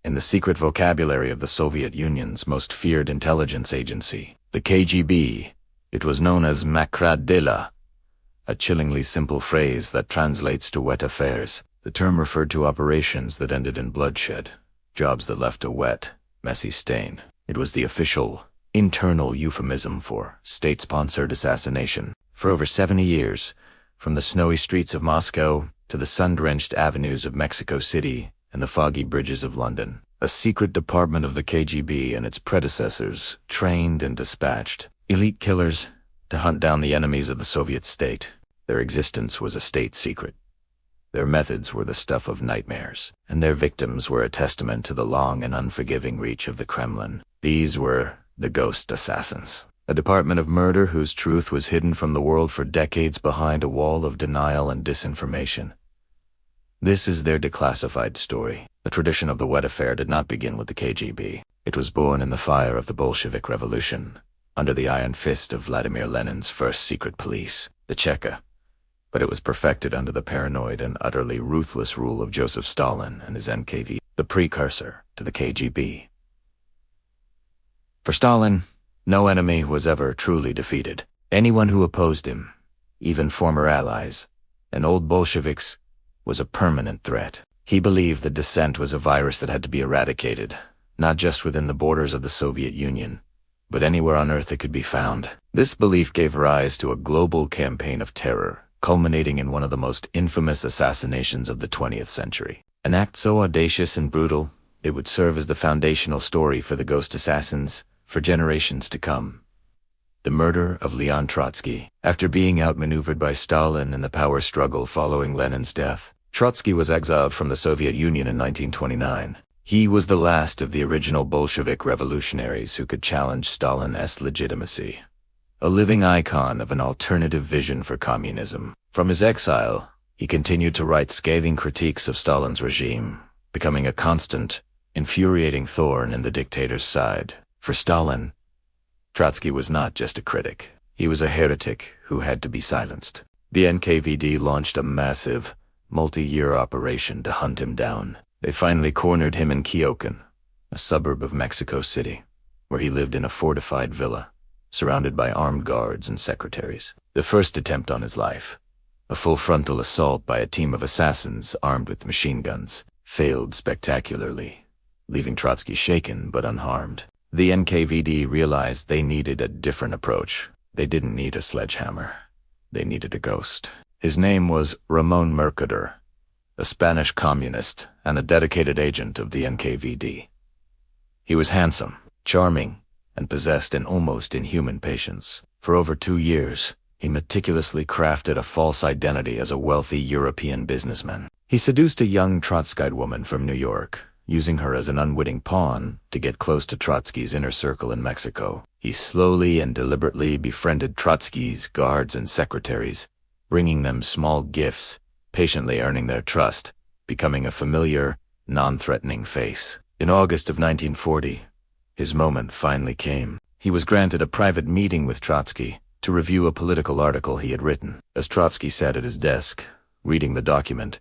in the secret vocabulary of the Soviet Union's most feared intelligence agency, the KGB. It was known as makradela, a chillingly simple phrase that translates to wet affairs. The term referred to operations that ended in bloodshed, jobs that left a wet, messy stain. It was the official, internal euphemism for state-sponsored assassination. For over 70 years, from the snowy streets of Moscow to the sun-drenched avenues of Mexico City and the foggy bridges of London, a secret department of the KGB and its predecessors trained and dispatched elite killers to hunt down the enemies of the Soviet state. Their existence was a state secret. Their methods were the stuff of nightmares, and their victims were a testament to the long and unforgiving reach of the Kremlin. These were the Ghost Assassins, a department of murder whose truth was hidden from the world for decades behind a wall of denial and disinformation. This is their declassified story. The tradition of the wet affair did not begin with the KGB. It was born in the fire of the Bolshevik Revolution, under the iron fist of Vladimir Lenin's first secret police, the Cheka. But it was perfected under the paranoid and utterly ruthless rule of Joseph Stalin and his NKVD, the precursor to the KGB. For Stalin, no enemy was ever truly defeated. Anyone who opposed him, even former allies and old Bolsheviks, was a permanent threat. He believed that dissent was a virus that had to be eradicated, not just within the borders of the Soviet Union, but anywhere on Earth it could be found. This belief gave rise to a global campaign of terror, culminating in one of the most infamous assassinations of the 20th century. An act so audacious and brutal, it would serve as the foundational story for the Ghost Assassins for generations to come. The murder of Leon Trotsky. After being outmaneuvered by Stalin in the power struggle following Lenin's death, Trotsky was exiled from the Soviet Union in 1929. He was the last of the original Bolshevik revolutionaries who could challenge Stalin's legitimacy. A living icon of an alternative vision for communism. From his exile, he continued to write scathing critiques of Stalin's regime, becoming a constant, infuriating thorn in the dictator's side. For Stalin, Trotsky was not just a critic. He was a heretic who had to be silenced. The NKVD launched a massive, multi-year operation to hunt him down. They finally cornered him in Kyokan, a suburb of Mexico City, where he lived in a fortified villa, surrounded by armed guards and secretaries. The first attempt on his life, a full frontal assault by a team of assassins armed with machine guns, failed spectacularly, leaving Trotsky shaken but unharmed. The NKVD realized they needed a different approach. They didn't need a sledgehammer. They needed a ghost. His name was Ramon Mercader, a Spanish communist and a dedicated agent of the NKVD. He was handsome, charming, and possessed an almost inhuman patience. For over 2 years, he meticulously crafted a false identity as a wealthy European businessman. He seduced a young Trotskyite woman from New York, using her as an unwitting pawn to get close to Trotsky's inner circle in Mexico. He slowly and deliberately befriended Trotsky's guards and secretaries, bringing them small gifts, patiently earning their trust, becoming a familiar, non-threatening face. In August of 1940, his moment finally came. He was granted a private meeting with Trotsky to review a political article he had written. As Trotsky sat at his desk, reading the document,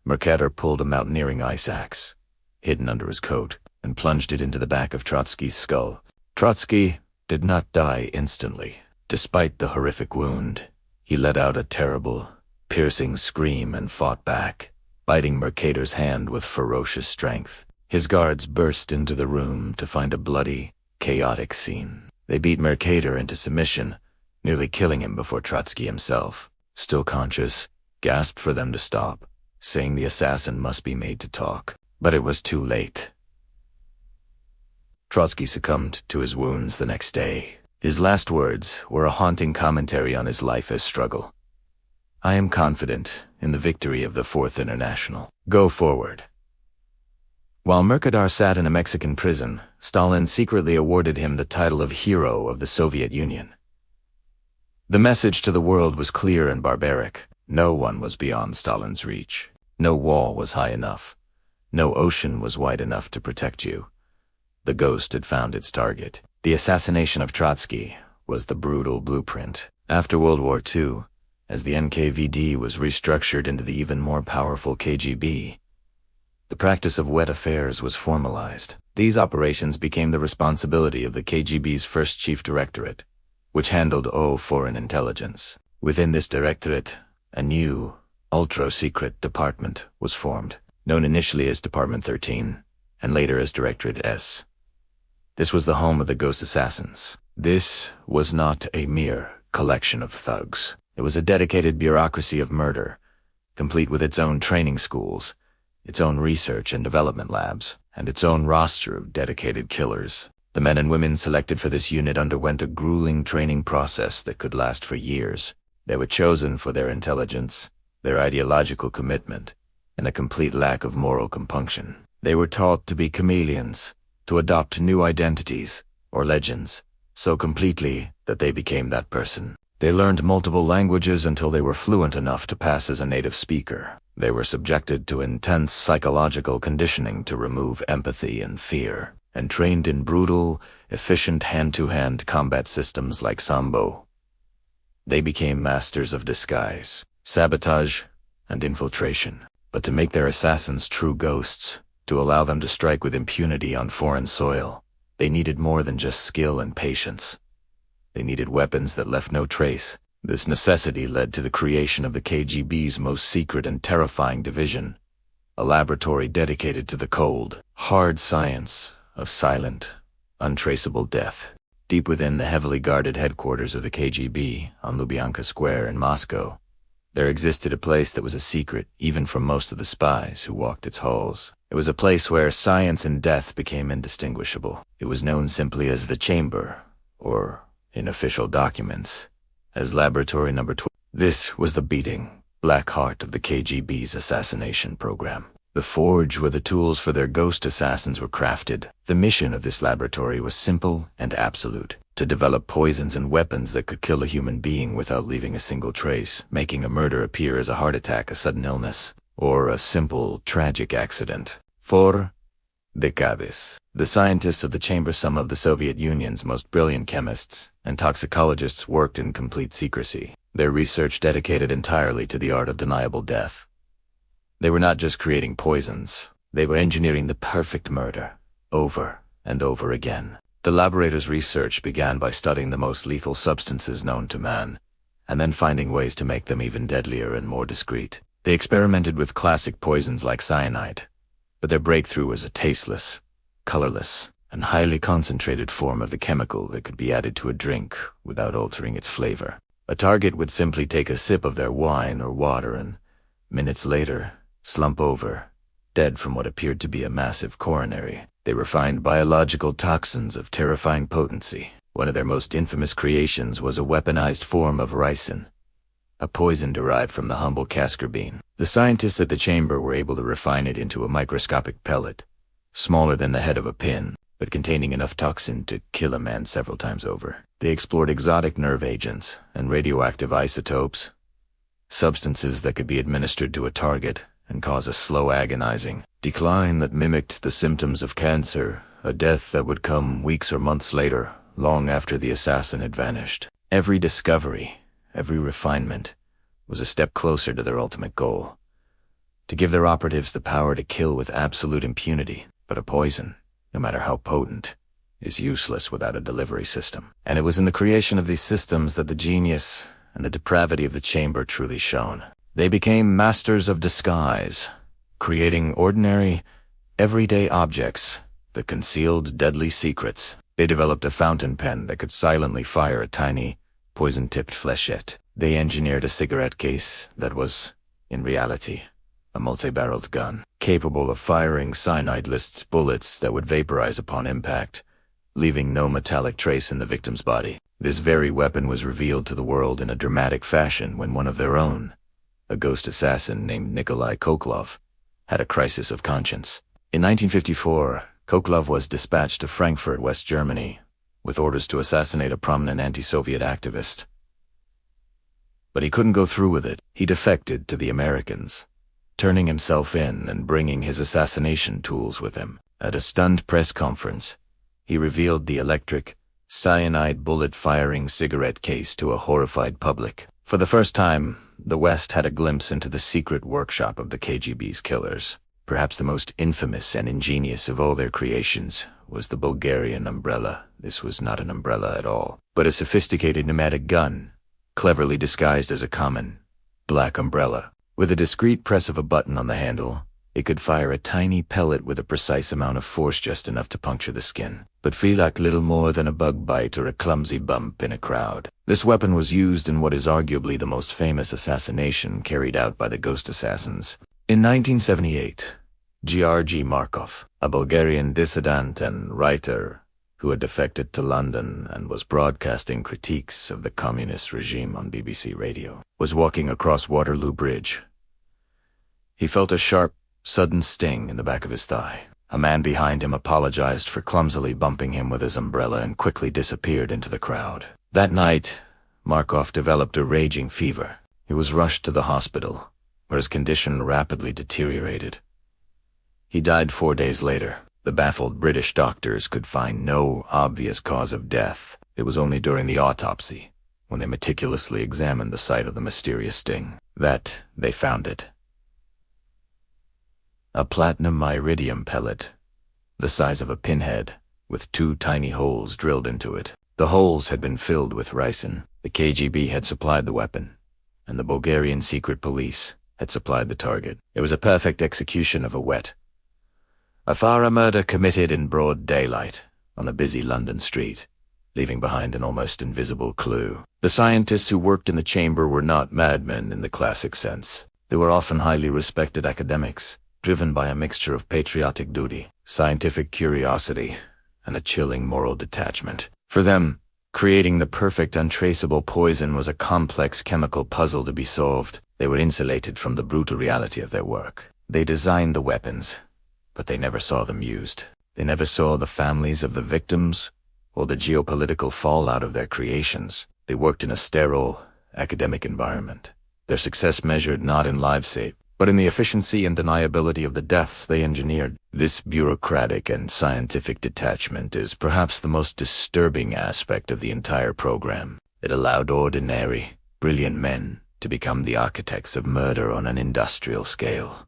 Mercader pulled a mountaineering ice axe, hidden under his coat, and plunged it into the back of Trotsky's skull. Trotsky did not die instantly. Despite the horrific wound, he let out a terrible, piercing scream and fought back, biting Mercader's hand with ferocious strength. His guards burst into the room to find a bloody, chaotic scene. They beat Mercader into submission, nearly killing him before Trotsky himself, still conscious, gasped for them to stop, saying the assassin must be made to talk. But it was too late. Trotsky succumbed to his wounds the next day. His last words were a haunting commentary on his life as struggle. "I am confident in the victory of the Fourth International. Go forward." While Mercader sat in a Mexican prison, Stalin secretly awarded him the title of Hero of the Soviet Union. The message to the world was clear and barbaric. No one was beyond Stalin's reach. No wall was high enough. No ocean was wide enough to protect you. The ghost had found its target. The assassination of Trotsky was the brutal blueprint. After World War II, as the NKVD was restructured into the even more powerful KGB, The practice of wet affairs was formalized. These operations became the responsibility of the KGB's first chief directorate, which handled all foreign intelligence. Within this directorate, a new, ultra-secret department was formed, known initially as Department 13, and later as Directorate S. This was the home of the ghost assassins. This was not a mere collection of thugs. It was a dedicated bureaucracy of murder, complete with its own training schools, its own research and development labs, and its own roster of dedicated killers. The men and women selected for this unit underwent a grueling training process that could last for years. They were chosen for their intelligence, their ideological commitment, and a complete lack of moral compunction. They were taught to be chameleons, to adopt new identities, or legends, so completely that they became that person. They learned multiple languages until they were fluent enough to pass as a native speaker. They were subjected to intense psychological conditioning to remove empathy and fear, and trained in brutal, efficient hand-to-hand combat systems like Sambo. They became masters of disguise, sabotage, and infiltration. But to make their assassins true ghosts, to allow them to strike with impunity on foreign soil, they needed more than just skill and patience. They needed weapons that left no trace. This necessity led to the creation of the KGB's most secret and terrifying division, a laboratory dedicated to the cold, hard science of silent, untraceable death. Deep within the heavily guarded headquarters of the KGB on Lubyanka Square in Moscow, there existed a place that was a secret even from most of the spies who walked its halls. It was a place where science and death became indistinguishable. It was known simply as the Chamber, or, in official documents, as Laboratory Number 12. This was the beating, black heart of the KGB's assassination program. The forge where the tools for their ghost assassins were crafted. The mission of this laboratory was simple and absolute: to develop poisons and weapons that could kill a human being without leaving a single trace, making a murder appear as a heart attack, a sudden illness, or a simple, tragic accident. For decades, the scientists of the chamber, some of the Soviet Union's most brilliant chemists and toxicologists, worked in complete secrecy, their research dedicated entirely to the art of deniable death. They were not just creating poisons, they were engineering the perfect murder, over and over again. The laboratory's research began by studying the most lethal substances known to man, and then finding ways to make them even deadlier and more discreet. They experimented with classic poisons like cyanide, but their breakthrough was a tasteless, colorless, and highly concentrated form of the chemical that could be added to a drink without altering its flavor. A target would simply take a sip of their wine or water and, minutes later, slump over, dead from what appeared to be a massive coronary. They refined biological toxins of terrifying potency. One of their most infamous creations was a weaponized form of ricin, a poison derived from the humble castor bean. The scientists at the chamber were able to refine it into a microscopic pellet, smaller than the head of a pin, but containing enough toxin to kill a man several times over. They explored exotic nerve agents and radioactive isotopes, substances that could be administered to a target and cause a slow, agonizing decline that mimicked the symptoms of cancer, a death that would come weeks or months later, long after the assassin had vanished. Every discovery, every refinement, was a step closer to their ultimate goal: to give their operatives the power to kill with absolute impunity. But a poison, no matter how potent, is useless without a delivery system. And it was in the creation of these systems that the genius and the depravity of the chamber truly shone. They became masters of disguise, creating ordinary, everyday objects that concealed deadly secrets. They developed a fountain pen that could silently fire a tiny, poison-tipped flechette. They engineered a cigarette case that was, in reality, a multi-barreled gun, capable of firing cyanide-laced bullets that would vaporize upon impact, leaving no metallic trace in the victim's body. This very weapon was revealed to the world in a dramatic fashion when one of their own, a ghost assassin named Nikolai Koklov, had a crisis of conscience. In 1954, Koklov was dispatched to Frankfurt, West Germany, with orders to assassinate a prominent anti-Soviet activist. But he couldn't go through with it. He defected to the Americans, turning himself in and bringing his assassination tools with him. At a stunned press conference, he revealed the electric, cyanide bullet-firing cigarette case to a horrified public. For the first time, the West had a glimpse into the secret workshop of the KGB's killers. Perhaps the most infamous and ingenious of all their creations was the Bulgarian umbrella. This was not an umbrella at all, but a sophisticated pneumatic gun, cleverly disguised as a common black umbrella. With a discreet press of a button on the handle, it could fire a tiny pellet with a precise amount of force, just enough to puncture the skin, but feel like little more than a bug bite or a clumsy bump in a crowd. This weapon was used in what is arguably the most famous assassination carried out by the ghost assassins. In 1978, Georgi Markov, a Bulgarian dissident and writer who had defected to London and was broadcasting critiques of the communist regime on BBC Radio, was walking across Waterloo Bridge. He felt a sharp, sudden sting in the back of his thigh. A man behind him apologized for clumsily bumping him with his umbrella and quickly disappeared into the crowd. That night, Markov developed a raging fever. He was rushed to the hospital, where his condition rapidly deteriorated. He died 4 days later. The baffled British doctors could find no obvious cause of death. It was only during the autopsy, when they meticulously examined the site of the mysterious sting, that they found it. A platinum iridium pellet, the size of a pinhead, with 2 tiny holes drilled into it. The holes had been filled with ricin. The KGB had supplied the weapon, and the Bulgarian secret police had supplied the target. It was a perfect execution of a thorough murder committed in broad daylight on a busy London street, leaving behind an almost invisible clue. The scientists who worked in the chamber were not madmen in the classic sense. They were often highly respected academics, driven by a mixture of patriotic duty, scientific curiosity, and a chilling moral detachment. For them, creating the perfect untraceable poison was a complex chemical puzzle to be solved. They were insulated from the brutal reality of their work. They designed the weapons, but they never saw them used. They never saw the families of the victims or the geopolitical fallout of their creations. They worked in a sterile, academic environment. Their success measured not in lives saved, but in the efficiency and deniability of the deaths they engineered. This bureaucratic and scientific detachment is perhaps the most disturbing aspect of the entire program. It allowed ordinary, brilliant men to become the architects of murder on an industrial scale,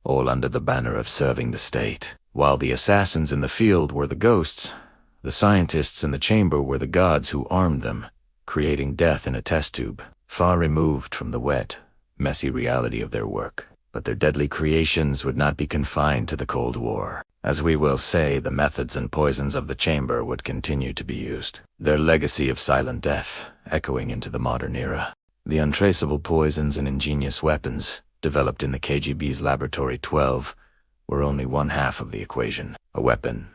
all under the banner of serving the state. While the assassins in the field were the ghosts, the scientists in the chamber were the gods who armed them, creating death in a test tube, far removed from the wet, messy reality of their work. But their deadly creations would not be confined to the Cold War. As we will say, the methods and poisons of the chamber would continue to be used, their legacy of silent death echoing into the modern era. The untraceable poisons and ingenious weapons developed in the KGB's Laboratory 12 were only one half of the equation. A weapon,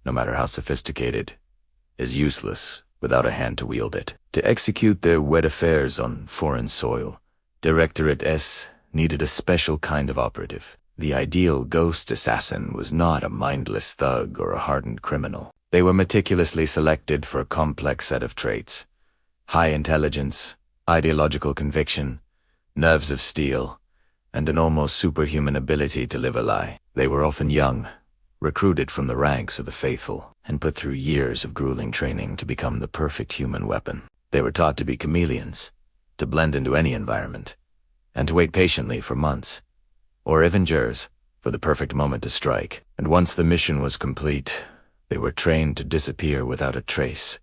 no matter how sophisticated, is useless without a hand to wield it. To execute their wet affairs on foreign soil, Directorate S needed a special kind of operative. The ideal ghost assassin was not a mindless thug or a hardened criminal. They were meticulously selected for a complex set of traits: high intelligence, ideological conviction, nerves of steel, and an almost superhuman ability to live a lie. They were often young, recruited from the ranks of the faithful, and put through years of grueling training to become the perfect human weapon. They were taught to be chameleons, to blend into any environment, and to wait patiently for months, or even years, for the perfect moment to strike. And once the mission was complete, they were trained to disappear without a trace,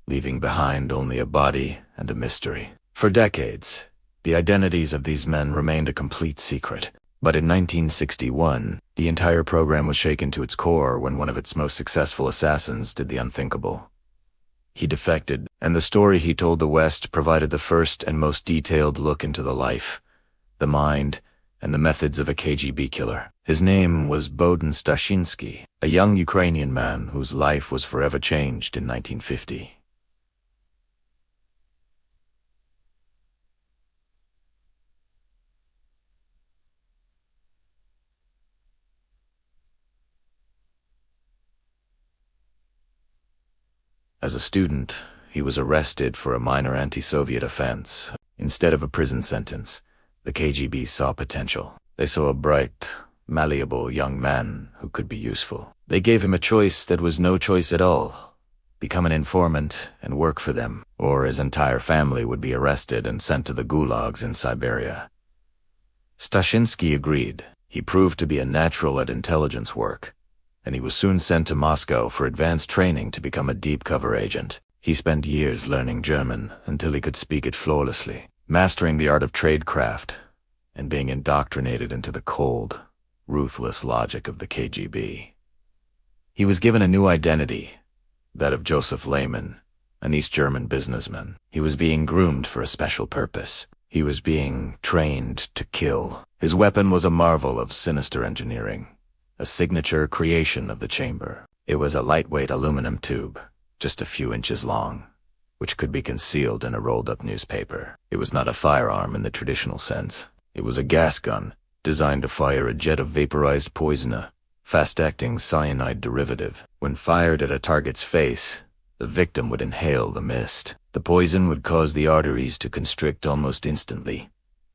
leaving behind only a body and a mystery. For decades, the identities of these men remained a complete secret. But in 1961, the entire program was shaken to its core when one of its most successful assassins did the unthinkable. He defected, and the story he told the West provided the first and most detailed look into the life, the mind, and the methods of a KGB killer. His name was Bohdan Stashinsky, a young Ukrainian man whose life was forever changed in 1950. As a student, he was arrested for a minor anti-Soviet offense. Instead of a prison sentence, the KGB saw potential. They saw a bright, malleable young man who could be useful. They gave him a choice that was no choice at all: become an informant and work for them, or his entire family would be arrested and sent to the gulags in Siberia. Stashinsky agreed. He proved to be a natural at intelligence work, and he was soon sent to Moscow for advanced training to become a deep cover agent. He spent years learning German until he could speak it flawlessly, mastering the art of tradecraft and being indoctrinated into the cold, ruthless logic of the KGB. He was given a new identity, that of Joseph Lehman, an East German businessman. He was being groomed for a special purpose. He was being trained to kill. His weapon was a marvel of sinister engineering, a signature creation of the chamber. It was a lightweight aluminum tube, just a few inches long, which could be concealed in a rolled-up newspaper. It was not a firearm in the traditional sense. It was a gas gun, designed to fire a jet of vaporized poison, a fast-acting cyanide derivative. When fired at a target's face, the victim would inhale the mist. The poison would cause the arteries to constrict almost instantly,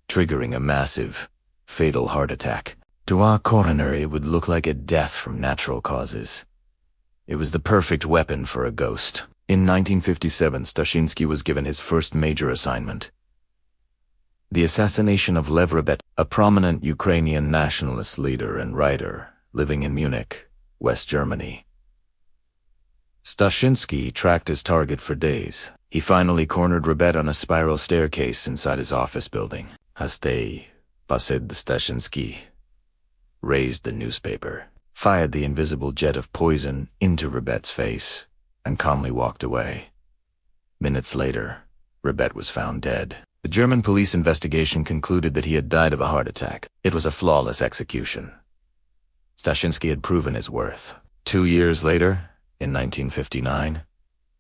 triggering a massive, fatal heart attack. To our coroner, it would look like a death from natural causes. It was the perfect weapon for a ghost. In 1957, Stashinsky was given his first major assignment: the assassination of Lev Rebet, a prominent Ukrainian nationalist leader and writer living in Munich, West Germany. Stashinsky tracked his target for days. He finally cornered Rebet on a spiral staircase inside his office building. Hastei, Pased Stashinsky, raised the newspaper, fired the invisible jet of poison into Rebet's face, and calmly walked away. Minutes later, Rebet was found dead. The German police investigation concluded that he had died of a heart attack. It was a flawless execution. Stashinsky had proven his worth. 2 years later, in 1959,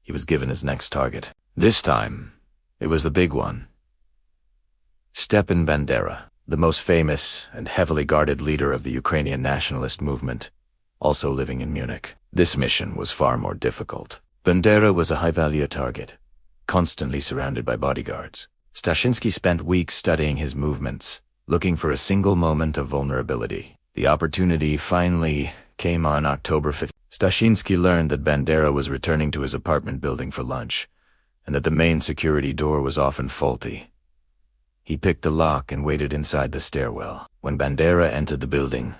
he was given his next target. This time, it was the big one: Stepan Bandera, the most famous and heavily guarded leader of the Ukrainian nationalist movement, also living in Munich. This mission was far more difficult. Bandera was a high-value target, constantly surrounded by bodyguards. Stashinsky spent weeks studying his movements, looking for a single moment of vulnerability. The opportunity finally came on October 5th. Stashinsky learned that Bandera was returning to his apartment building for lunch, and that the main security door was often faulty. He picked the lock and waited inside the stairwell. When Bandera entered the building,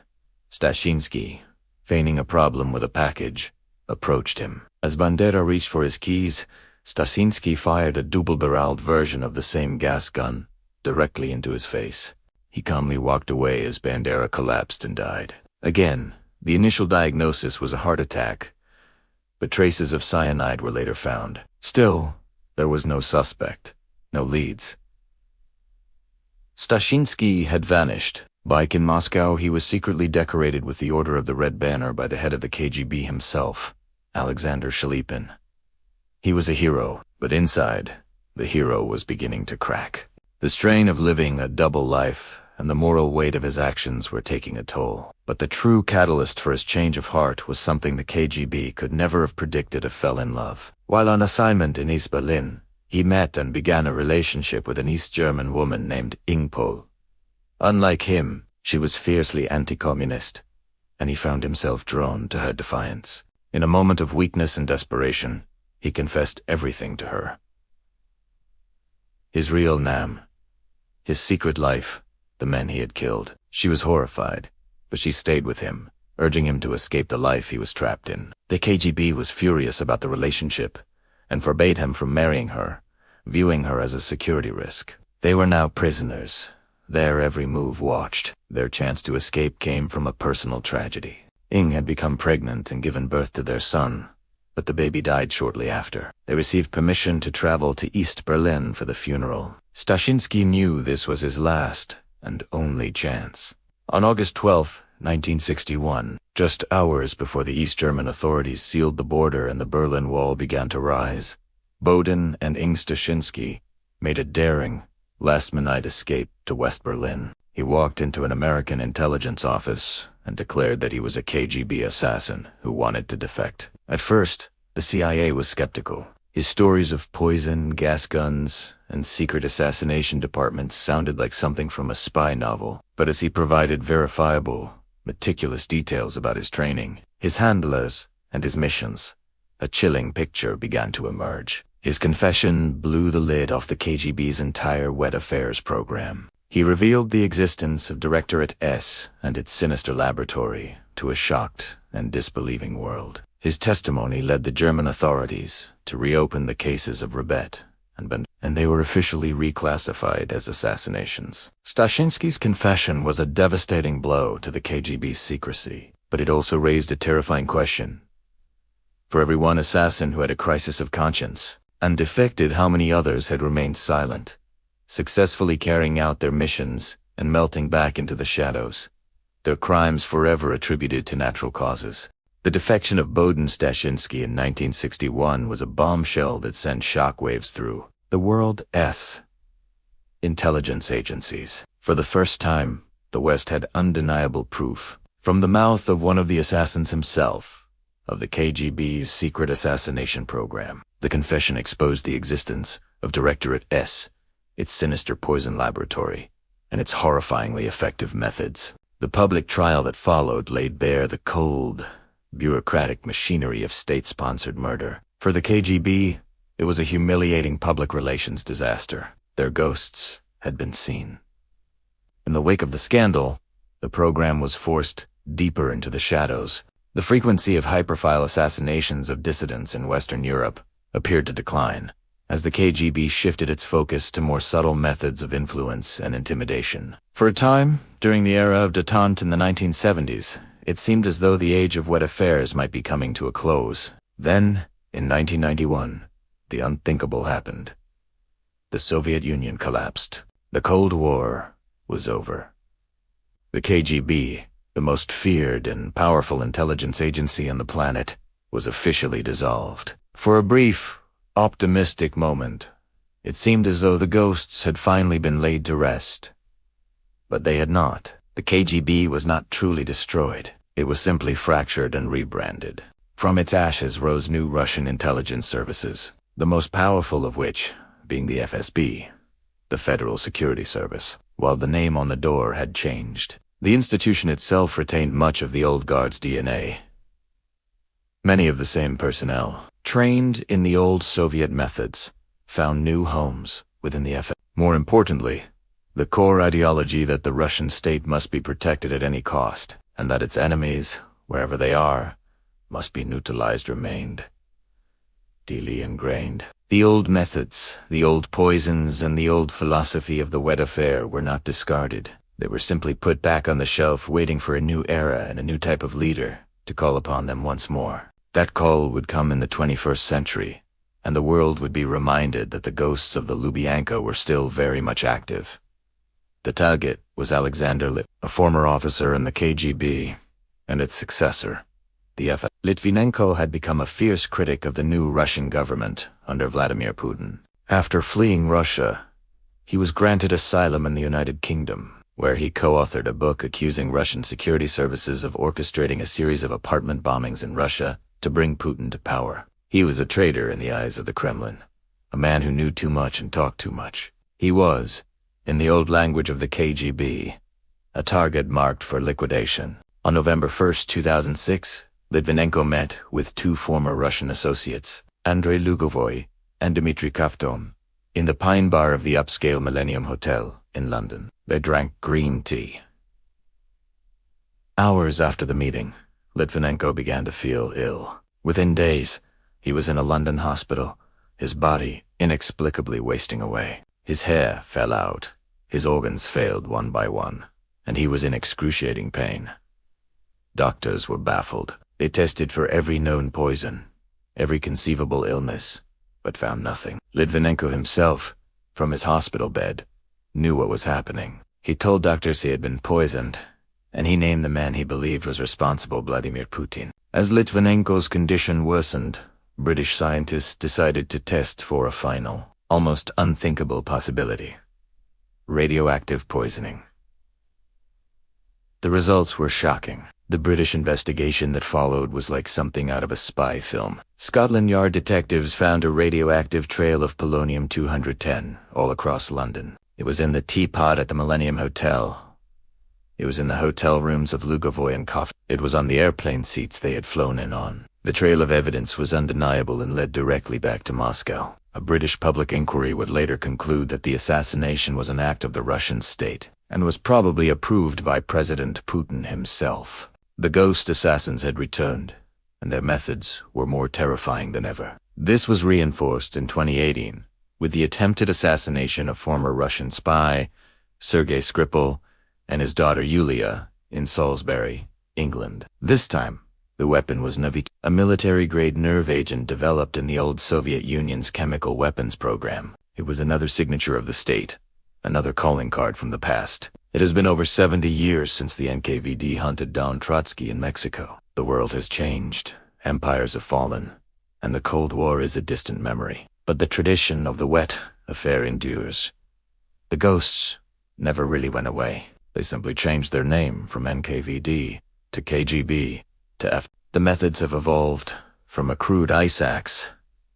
Stashinsky, feigning a problem with a package, approached him. As Bandera reached for his keys, Stashinsky fired a double-barreled version of the same gas gun directly into his face. He calmly walked away as Bandera collapsed and died. Again, the initial diagnosis was a heart attack, but traces of cyanide were later found. Still, there was no suspect, no leads. Stashinsky had vanished. Back in Moscow, he was secretly decorated with the Order of the Red Banner by the head of the KGB himself, Alexander Litvinenko. He was a hero, but inside, the hero was beginning to crack. The strain of living a double life and the moral weight of his actions were taking a toll. But the true catalyst for his change of heart was something the KGB could never have predicted if fell in love. While on assignment in East Berlin, he met and began a relationship with an East German woman named Ingpol. Unlike him, she was fiercely anti-communist, and he found himself drawn to her defiance. In a moment of weakness and desperation, he confessed everything to her. His real name, his secret life, the men he had killed. She was horrified, but she stayed with him, urging him to escape the life he was trapped in. The KGB was furious about the relationship and forbade him from marrying her, viewing her as a security risk. They were now prisoners, their every move watched. Their chance to escape came from a personal tragedy. Ing had become pregnant and given birth to their son, but the baby died shortly after. They received permission to travel to East Berlin for the funeral. Stashinsky knew this was his last and only chance. On August 12, 1961, just hours before the East German authorities sealed the border and the Berlin Wall began to rise, Bodin and Ing Stashinsky made a daring, last-minute escape to West Berlin. He walked into an American intelligence office and declared that he was a KGB assassin who wanted to defect. At first, the CIA was skeptical. His stories of poison, gas guns, and secret assassination departments sounded like something from a spy novel. But as he provided verifiable, meticulous details about his training, his handlers, and his missions, a chilling picture began to emerge. His confession blew the lid off the KGB's entire wet affairs program. He revealed the existence of Directorate S and its sinister laboratory to a shocked and disbelieving world. His testimony led the German authorities to reopen the cases of Rebet and they were officially reclassified as assassinations. Stashinsky's confession was a devastating blow to the KGB's secrecy, but it also raised a terrifying question. For every one assassin who had a crisis of conscience and defected, how many others had remained silent, successfully carrying out their missions and melting back into the shadows, their crimes forever attributed to natural causes? The defection of Bohdan Stashinsky in 1961 was a bombshell that sent shockwaves through the world. Intelligence agencies. For the first time, the West had undeniable proof, from the mouth of one of the assassins himself, of the KGB's secret assassination program. The confession exposed the existence of Directorate S, its sinister poison laboratory, and its horrifyingly effective methods. The public trial that followed laid bare the cold, bureaucratic machinery of state-sponsored murder. For the KGB, it was a humiliating public relations disaster. Their ghosts had been seen. In the wake of the scandal, the program was forced deeper into the shadows. The frequency of high-profile assassinations of dissidents in Western Europe appeared to decline, as the KGB shifted its focus to more subtle methods of influence and intimidation. For a time, during the era of détente in the 1970s, it seemed as though the age of wet affairs might be coming to a close. Then, in 1991, the unthinkable happened. The Soviet Union collapsed. The Cold War was over. The KGB, the most feared and powerful intelligence agency on the planet, was officially dissolved. For a brief, optimistic moment, it seemed as though the ghosts had finally been laid to rest. But they had not. The KGB was not truly destroyed. It was simply fractured and rebranded. From its ashes rose new Russian intelligence services, the most powerful of which being the FSB, the Federal Security Service. While the name on the door had changed, the institution itself retained much of the old guard's DNA. Many of the same personnel, trained in the old Soviet methods, found new homes within the FSB. More importantly, the core ideology that the Russian state must be protected at any cost, and that its enemies, wherever they are, must be neutralized remained deeply ingrained. The old methods, the old poisons, and the old philosophy of the wet affair were not discarded. They were simply put back on the shelf, waiting for a new era and a new type of leader to call upon them once more. That call would come in the 21st century, and the world would be reminded that the ghosts of the Lubyanka were still very much active. The target was Alexander Litvinenko, a former officer in the KGB, and its successor, the FSB. Litvinenko had become a fierce critic of the new Russian government under Vladimir Putin. After fleeing Russia, he was granted asylum in the United Kingdom, where he co-authored a book accusing Russian security services of orchestrating a series of apartment bombings in Russia to bring Putin to power. He was a traitor in the eyes of the Kremlin, a man who knew too much and talked too much. He was, in the old language of the KGB, a target marked for liquidation. On November 1st, 2006, Litvinenko met with two former Russian associates, Andrei Lugovoy and Dmitry Kafton, in the Pine Bar of the upscale Millennium Hotel in London. They drank green tea. Hours after the meeting, Litvinenko began to feel ill. Within days, he was in a London hospital, his body inexplicably wasting away. His hair fell out, his organs failed one by one, and he was in excruciating pain. Doctors were baffled. They tested for every known poison, every conceivable illness, but found nothing. Litvinenko himself, from his hospital bed, knew what was happening. He told doctors he had been poisoned, and he named the man he believed was responsible, Vladimir Putin. As Litvinenko's condition worsened, British scientists decided to test for a final, almost unthinkable possibility: radioactive poisoning. The results were shocking. The British investigation that followed was like something out of a spy film. Scotland Yard detectives found a radioactive trail of polonium-210 all across London. It was in the teapot at the Millennium Hotel. It was in the hotel rooms of Lugovoy and Kafton. It was on the airplane seats they had flown in on. The trail of evidence was undeniable and led directly back to Moscow. A British public inquiry would later conclude that the assassination was an act of the Russian state, and was probably approved by President Putin himself. The ghost assassins had returned, and their methods were more terrifying than ever. This was reinforced in 2018 with the attempted assassination of former Russian spy Sergei Skripal and his daughter Yulia in Salisbury, England. This time, the weapon was Novik, a military-grade nerve agent developed in the old Soviet Union's chemical weapons program. It was another signature of the state, another calling card from the past. It has been over 70 years since the NKVD hunted down Trotsky in Mexico. The world has changed, empires have fallen, and the Cold War is a distant memory. But the tradition of the wet affair endures. The ghosts never really went away. They simply changed their name from NKVD to KGB to F. The methods have evolved from a crude ice axe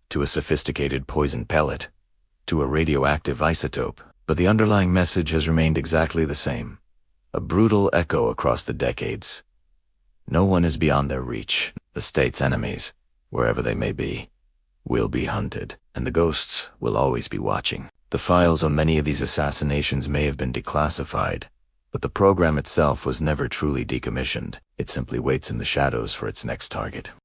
to a sophisticated poison pellet to a radioactive isotope, but the underlying message has remained exactly the same, a brutal echo across the decades. No one is beyond their reach. The state's enemies, wherever they may be, will be hunted, and the ghosts will always be watching. The files on many of these assassinations may have been declassified, but the program itself was never truly decommissioned. It simply waits in the shadows for its next target.